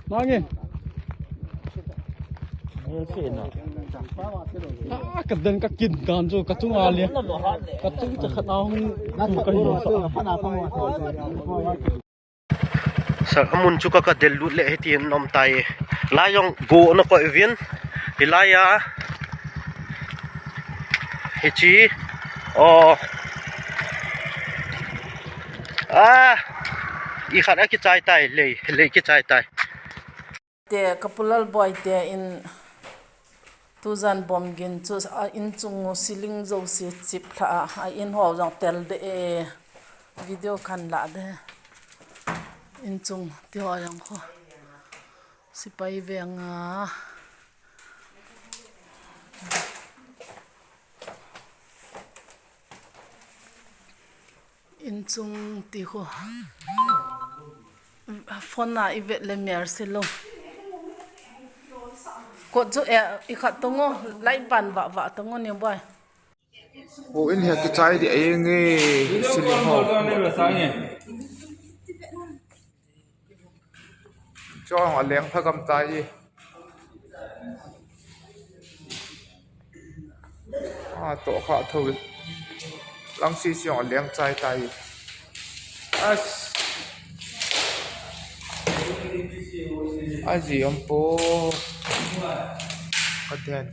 nói nghe cái đơn các kinh còn rồi các chúng liền các chúngจะขัดเอาสักมุนชุกก็เดลุเละที่นอมไตลายองโกนก็อีเวนฮิลายาฮิจีอีขัดกิจใจตายเลยกิจใจตายเตะกับปุลลบอยเตะอินทุจันบอมกินจูอินจุงซิลิงโจสิจิบละอินหัวจังเตลเดวิดีโอคันละเดอินจุงที่หัวจังเขาสิไปเวียงอินจุงที่หัวฟอนน่ะอีเวทเลเมียร์สิลงกดจุอีขัดตรงงไล่ปันวะตรงงเนี่ยบ่อยโอ้อินเฮียกิจใจดิเองไงสิลิฮอจ้องเลี้ยงพระกำใจตัวข้าทวีลังสีเสียงเลี้ยงใจใจAji ampo kadian